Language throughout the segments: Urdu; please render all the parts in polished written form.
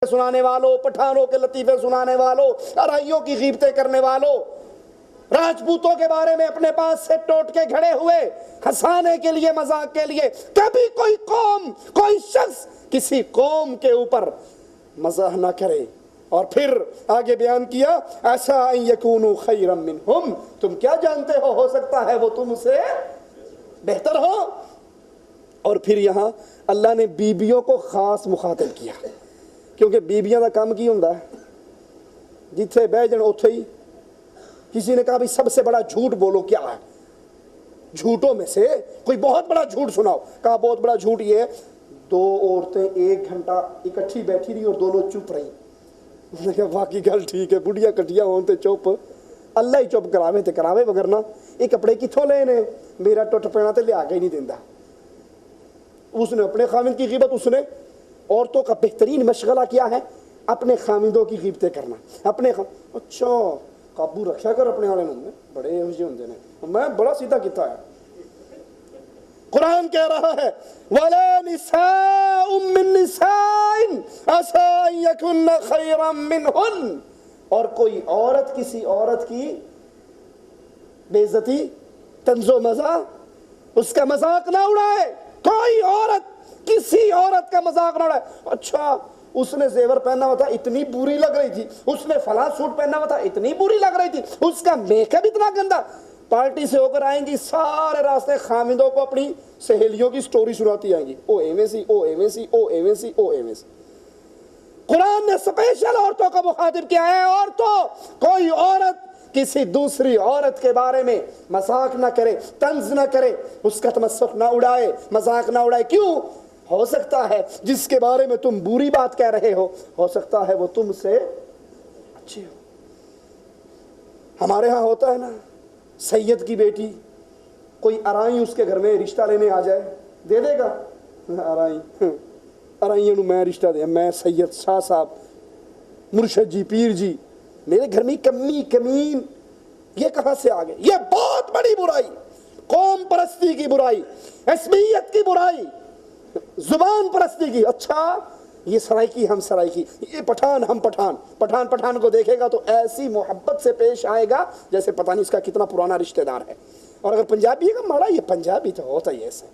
سنانے والوں، پٹھانوں کے لطیفے سنانے والوں، ارائیوں کی غیبتیں کرنے والوں، راجپوتوں کے بارے میں اپنے پاس سے ٹوٹ کے کھڑے ہوئے ہنسانے کے لیے، مذاق کے لیے. کبھی کوئی قوم، کوئی شخص کسی قوم کے اوپر مزاح نہ کرے. اور پھر آگے بیان کیا ایسا ان یکونوا خیرا منہم، تم کیا جانتے ہو سکتا ہے وہ تم سے بہتر ہو. اور پھر یہاں اللہ نے بیبیوں کو خاص مخاطب کیا، کیونکہ بیبیاں دا کام کی ہوندا ہے جتھے بہ جن اوتھے ہی. کسی نے کہا بھی سب سے بڑا جھوٹ بولو، کیا ہے جھوٹوں میں سے کوئی بہت بڑا جھوٹ سناؤ. کہا بہت بڑا جھوٹ یہ ہے 2 عورتیں 1 گھنٹہ اکٹھی بیٹھی رہی اور دونوں چپ رہی. نے کہا واقعی گل ٹھیک ہے، بڑھیا کٹھیا ہون تے چپ، اللہ ہی چپ کراوے تے کراوے، وگرنا یہ کپڑے کتھوں لے نے، میرا ٹوٹ پینا تے لیا کے ہی نہیں دیندا. اس نے اپنے خامند کی غیبت، اس نے عورتوں کا بہترین مشغلہ کیا ہے اپنے خامندوں کی غیبتیں کرنا. اپنے اچھا قابو رکھیا کر اپنے والے نوں، بڑے ہو جے ہوندے نے، میں بڑا سیدھا کیتا ہے. قرآن کہہ رہا ہے وَلَا نِسَاءٌ مِّن نِسَاءٍ عَسَىٰ أَن يَكُنَّ خَيْرًا مِّنْهُنَّ، اور کوئی عورت کسی عورت کی بے عزتی، طنز و مزاح، اس کا مذاق نہ اڑائے. کوئی عورت کسی عورت کا مذاق نہ اڑائے. اچھا اس نے زیور پہنا ہوا تھا اتنی بری لگ رہی تھی، اس نے فلاں سوٹ پہنا ہوا تھا اتنی بری لگ رہی تھی، اس کا میک اپ اتنا گندا. پارٹی سے ہو کر آئیں گی، سارے راستے خامندوں کو اپنی سہیلیوں کی سٹوری سناتی آئیں گی، او ایویں سی، او ایویں سی، او ایویں سی، او ایویں سی. قرآن نے سپیشل عورتوں کو مخاطب کیا ہے. عورتوں، کوئی عورت کسی دوسری عورت کے بارے میں مذاق نہ کرے، طنز نہ کرے، اس کا تمسخر نہ اڑائے، مذاق نہ اڑائے. کیوں؟ ہو سکتا ہے جس کے بارے میں تم بری بات کہہ رہے ہو سکتا ہے وہ تم سے اچھی ہو. ہمارے ہاں ہوتا ہے نا، سید کی بیٹی، کوئی ارائی اس کے گھر میں رشتہ لینے آ جائے، دے دے گا؟ ارائیوں نو میں رشتہ دیا، میں سید شاہ صاحب، مرشد جی، پیر جی، میرے گھر میں کمی کمین، یہ کہاں سے آ گئے؟ یہ بہت بڑی برائی، قوم پرستی کی برائی، عصبیت کی برائی، زبان پرستی کی. اچھا یہ سرائکی، ہم سرائکی، یہ پٹھان، ہم پٹھان. پٹھان کو دیکھے گا تو ایسی محبت سے پیش آئے گا جیسے پتہ نہیں اس کا کتنا پرانا رشتہ دار ہے. اور اگر پنجابی کا ماڑا، یہ پنجابی تو ہوتا ہی ایسے.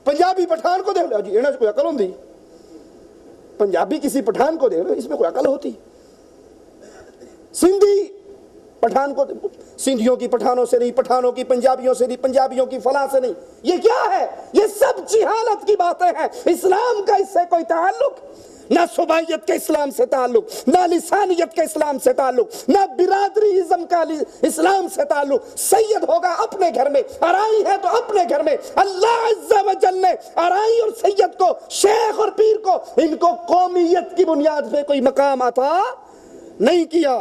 پنجابی پٹھان کو دیکھ لو جی، انہاں کوئی عقل ہوندی؟ پنجابی کسی پٹھان کو دیکھ لو، اس میں کوئی عقل ہوتی؟ سندھی پٹھان کو، سندھیوں کی پٹھانوں سے نہیں، پٹھانوں کی پنجابیوں سے نہیں، پنجابیوں کی فلاں سے نہیں. یہ کیا ہے؟ یہ سب جہالت کی باتیں ہیں. اسلام کا اس سے کوئی تعلق نہ، صوبائیت کے اسلام سے تعلق، نہ لسانیت کے اسلام سے تعلق، نہ برادری ازم کا اسلام سے تعلق. سید ہوگا اپنے گھر میں، ارائی ہے تو اپنے گھر میں. اللہ عز و جل نے ارائی اور سید کو، شیخ اور پیر کو، ان کو قومیت کی بنیاد پہ کوئی مقام عطا نہیں کیا.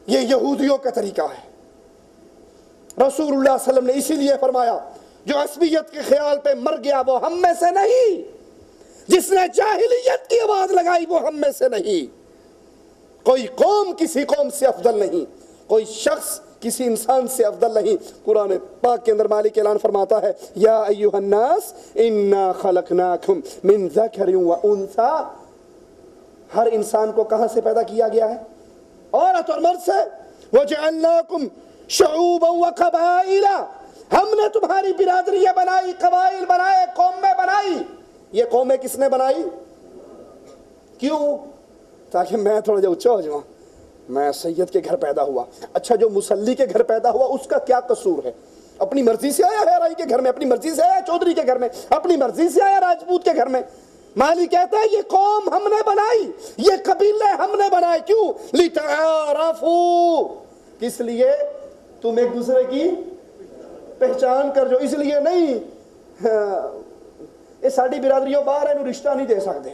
یہ یہودیوں کا طریقہ ہے. رسول اللہ صلی اللہ علیہ وسلم نے اسی لیے فرمایا جو عصبیت کے خیال پہ مر گیا وہ ہم میں سے نہیں، جس نے جاہلیت کی آواز لگائی وہ ہم میں سے نہیں. کوئی قوم کسی قوم سے افضل نہیں، کوئی شخص کسی انسان سے افضل نہیں. قرآن پاک کے اندر مالک اعلان فرماتا ہے یا ایھا الناس انا خلقناکم من ذکر و انثی. ہر انسان کو کہاں سے پیدا کیا گیا ہے؟ عورت اور مرد سے. وَجَعَلْنَاكُمْ شُعُوبًا وَقَبَائِلًا، ہم نے تمہاری برادریاں بنائی، قبائل بنائے، قومیں بنائی. یہ قومیں کس نے بنائی؟ کیوں؟ تاکہ میں تھوڑا جا اونچا ہو جاؤں، میں سید کے گھر پیدا ہوا. اچھا جو مسلی کے گھر پیدا ہوا اس کا کیا قصور ہے؟ اپنی مرضی سے آیا ہے رائی کے گھر میں، اپنی مرضی سے آیا چودھری کے گھر میں، اپنی مرضی سے آیا راجپوت کے گھر میں. مالی کہتا ہے یہ قوم ہم نے بنائی، یہ قبیلے ہم نے بنائے. کیوں؟ لِتَعَارَفُوا، کس لیے؟ تم ایک دوسرے کی پہچان کر جو. اس لیے نہیں یہ ساری برادریوں باہر ہے، رشتہ نہیں دے سکتے،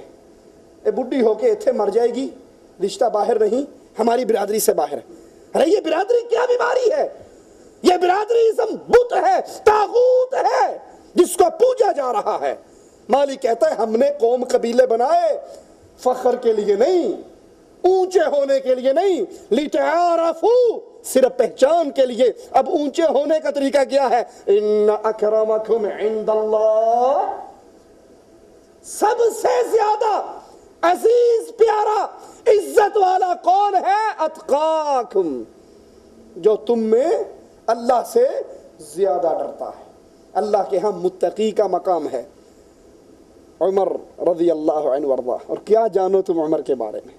یہ بڈھی ہو کے اتھے مر جائے گی، رشتہ باہر نہیں، ہماری برادری سے باہر ہے. ارے یہ برادری کیا بیماری ہے؟ یہ برادری ازم بت ہے، طاغوت ہے جس کو پوجا جا رہا ہے. مالک کہتا ہے ہم نے قوم قبیلے بنائے فخر کے لیے نہیں، اونچے ہونے کے لیے نہیں، لِتَعَارَفُوا، صرف پہچان کے لیے. اب اونچے ہونے کا طریقہ کیا ہے؟ ان اکرمکم عند اللہ، سب سے زیادہ عزیز پیارا عزت والا کون ہے؟ اتقاکم، جو تم میں اللہ سے زیادہ ڈرتا ہے۔ اللہ کے ہاں متقی کا مقام ہے۔ عمر رضی اللہ عنہ وارضہ، اور کیا جانو تم عمر کے بارے میں؟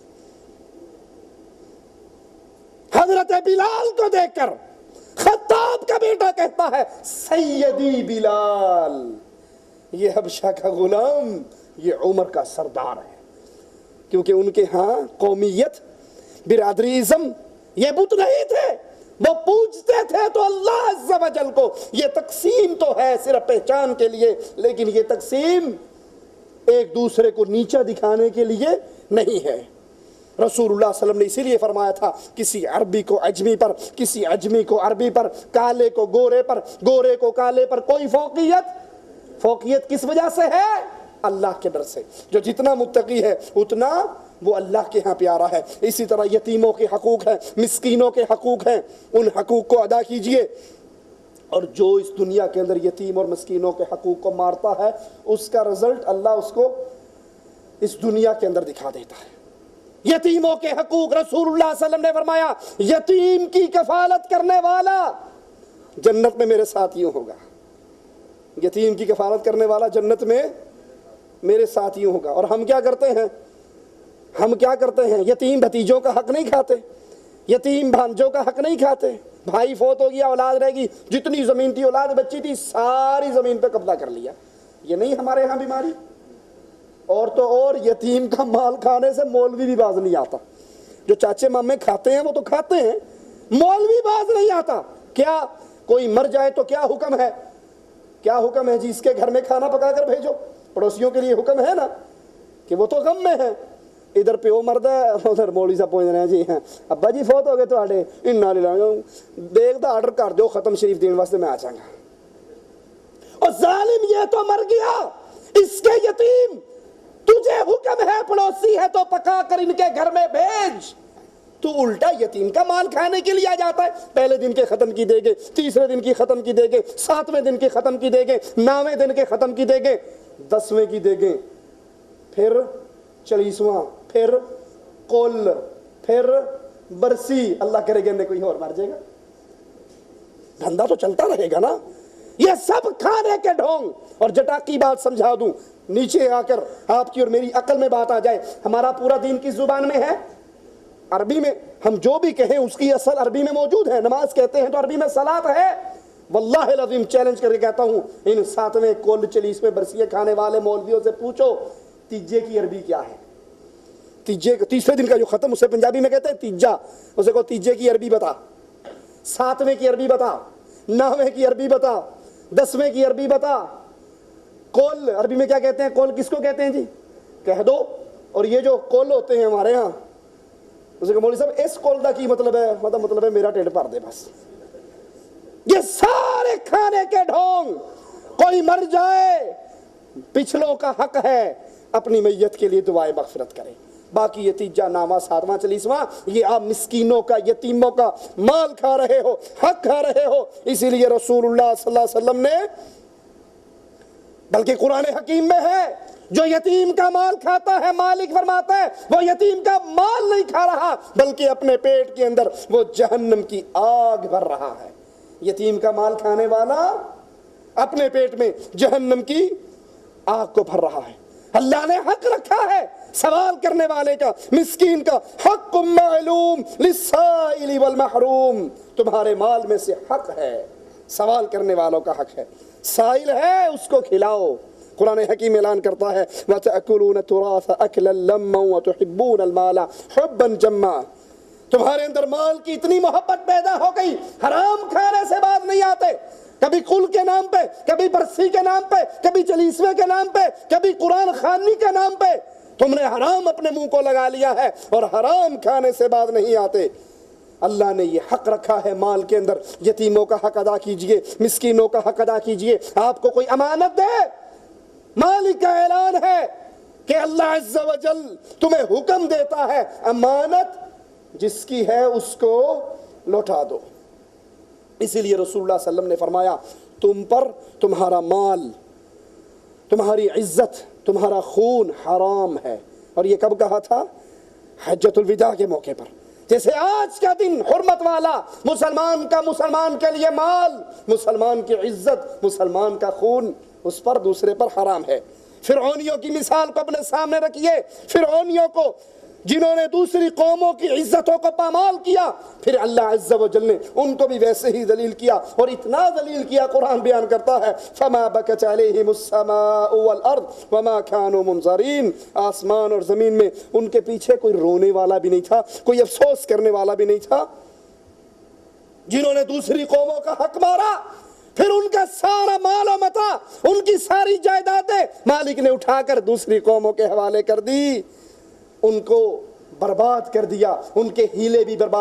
حضرت بلال کو دیکھ کر خطاب کا بیٹا کہتا ہے سیدی بلال، یہ حبشہ کا غلام یہ عمر کا سردار ہے، کیونکہ ان کے ہاں قومیت، برادریزم یہ بت نہیں تھے، وہ پوجتے تھے تو اللہ عز و جل کو۔ یہ تقسیم تو ہے صرف پہچان کے لیے، لیکن یہ تقسیم ایک دوسرے کو نیچا دکھانے کے لیے نہیں ہے۔ رسول اللہ صلی اللہ علیہ وسلم نے اسی لیے فرمایا تھا کسی عربی کو عجمی پر، کسی عجمی کو عربی پر، کالے کو گورے پر، گورے کو کالے پر کوئی فوقیت کس وجہ سے ہے؟ اللہ کے ڈر سے۔ جو جتنا متقی ہے اتنا وہ اللہ کے ہاں پیارا ہے۔ اسی طرح یتیموں کے حقوق ہیں، مسکینوں کے حقوق ہیں، ان حقوق کو ادا کیجئے۔ اور جو اس دنیا کے اندر یتیم اور مسکینوں کے حقوق کو مارتا ہے اس کا رزلٹ اللہ اس کو اس دنیا کے اندر دکھا دیتا ہے۔ یتیموں کے حقوق، رسول اللہ صلی اللہ علیہ وسلم نے فرمایا یتیم کی کفالت کرنے والا جنت میں میرے ساتھ یوں ہوگا، یتیم کی کفالت کرنے والا جنت میں میرے ساتھ یوں ہوگا۔ اور ہم کیا کرتے ہیں؟ یتیم بھتیجوں کا حق نہیں کھاتے، یتیم بھانجوں کا حق نہیں کھاتے۔ بھائی فوت ہو گیا، اولاد رہے گی، جتنی زمین تھی، اولاد بچی تھی، ساری زمین پہ قبضہ کر لیا۔ یہ نہیں ہمارے ہاں بیماری؟ اور تو اور یتیم کا مال کھانے سے مولوی بھی باز نہیں آتا۔ جو چاچے مامے کھاتے ہیں وہ تو کھاتے ہیں، مولوی باز نہیں آتا۔ کیا کوئی مر جائے تو کیا حکم ہے؟ کیا حکم ہے جی؟ اس کے گھر میں کھانا پکا کر بھیجو۔ پڑوسیوں کے لیے حکم ہے نا کہ وہ تو غم میں ہے۔ ادھر پیو مرد ہے، ادھر مولوی صاحب پہنچ رہے ہیں جی ہیں ابا جی فوت ہو گئے تو آڈے انا دیکھ دا آرڈر کر دو ختم شریف دین واسطے میں آ جاؤں گا۔ اور ظالم یہ تو مر گیا، اس کے یتیم تجھے حکم ہے پڑوسی ہے تو پکا کر ان کے گھر میں بھیج، تو الٹا یتیم کا مال کھانے کے لیے آ جاتا ہے۔ پہلے دن کے ختم کی دے گے، تیسرے دن کی ختم کی دے گے، 7ویں دن کی ختم کی دے گے، 9ویں دن کے ختم کی دے گے، 10ویں کی دے گے، پھر 40واں، پھر کل، پھر برسی۔ اللہ کرے گا کوئی اور مر جائے گا، دھندا تو چلتا رہے گا نا۔ یہ سب کھانے کے ڈھونگ۔ اور جٹاکی بات سمجھا دوں، نیچے آ کر آپ کی اور میری عقل میں بات آ جائے، ہمارا پورا دین کس زبان میں ہے؟ عربی میں۔ ہم جو بھی کہیں اس کی اصل عربی میں موجود ہے۔ نماز کہتے ہیں تو عربی میں صلاۃ ہے۔ واللہ العظیم چیلنج کر کے کہتا ہوں، ان 7ویں کل 40ویں برسیے کھانے والے مولویوں سے پوچھو تیجے کی عربی کیا ہے؟ تیسرے دن کا جو ختم اسے پنجابی میں کہتے ہیں تیجا، اسے کو تیجے کی عربی بتا، 7ویں کی عربی بتا، 9ویں کی عربی بتا، 10ویں کی عربی بتا۔ کل عربی میں کیا کہتے ہیں؟ کل کس کو کہتے ہیں جی؟ کہہ دو۔ اور یہ جو کل ہوتے ہیں ہمارے ہاں، اسے کہ مولوی صاحب اس کل دا کی مطلب ہے میرا ٹیڑھ بھر دے بس۔ یہ سارے کھانے کے ڈھونگ۔ کوئی مر جائے پچھلوں کا حق ہے اپنی میت کے لیے دعائے مغفرت کرے، باقی یہ تیجا، 9واں، 7واں، 40واں یہ آپ مسکینوں کا، یتیموں کا مال کھا رہے ہو، حق کھا رہے ہو۔ اسی لیے رسول اللہ صلی اللہ علیہ وسلم نے، بلکہ قرآن حکیم میں ہے، جو یتیم کا مال کھاتا ہے مالک فرماتا ہے وہ یتیم کا مال نہیں کھا رہا بلکہ اپنے پیٹ کے اندر وہ جہنم کی آگ بھر رہا ہے۔ یتیم کا مال کھانے والا اپنے پیٹ میں جہنم کی آگ کو بھر رہا ہے۔ اللہ نے حق رکھا ہے سوال کرنے والے کا، مسکین کا، حق معلوم للسائل والمحروم، تمہارے مال میں سے حق ہے، سوال کرنے والوں کا حق ہے، سائل ہے اس کو کھلاؤ۔ قرآن حکیم اعلان کرتا ہے وَتَأْكُلُونَ التُّرَاثَ أَكْلًا لَمًّا وَتُحِبُّونَ الْمَالَ حُبًّا جَمًّا، تمہارے اندر مال کی اتنی محبت پیدا ہو گئی، حرام کھانے سے باز نہیں آتے، کبھی کل کے نام پہ، کبھی برسی کے نام پہ، کبھی 40ویں کے نام پہ، کبھی قرآن خوانی کے نام پہ تم نے حرام اپنے منہ کو لگا لیا ہے اور حرام کھانے سے باز نہیں آتے۔ اللہ نے یہ حق رکھا ہے مال کے اندر، یتیموں کا حق ادا کیجئے، مسکینوں کا حق ادا کیجئے۔ آپ کو کوئی امانت دے، مالک کا اعلان ہے کہ اللہ عز و جل تمہیں حکم دیتا ہے امانت جس کی ہے اس کو لوٹا دو۔ اسی لیے رسول اللہ صلی اللہ علیہ وسلم نے فرمایا تم پر تمہارا مال، تمہاری عزت، تمہارا خون حرام ہے، اور یہ کب کہا تھا؟ حجۃ الوداع کے موقع پر. جیسے آج کا دن حرمت والا، مسلمان کا مسلمان کے لیے مال، مسلمان کی عزت، مسلمان کا خون اس پر دوسرے پر حرام ہے. فرعونیوں کی مثال کو اپنے سامنے رکھیے، فرعونیوں کو جنہوں نے دوسری قوموں کی عزتوں کو پامال کیا، پھر اللہ عز و جل نے ان کو بھی ویسے ہی ذلیل کیا، اور اتنا ذلیل کیا قرآن بیان کرتا ہے فما بکت علیہم السماء والارض وما كانوا منظرین. آسمان اور زمین میں ان کے پیچھے کوئی رونے والا بھی نہیں تھا، کوئی افسوس کرنے والا بھی نہیں تھا. جنہوں نے دوسری قوموں کا حق مارا، پھر ان کا سارا مال و متاع، ان کی ساری جائیدادیں مالک نے اٹھا کر دوسری قوموں کے حوالے کر دی، ان کو برباد کر دیا، ان کے ہیلے بھی برباد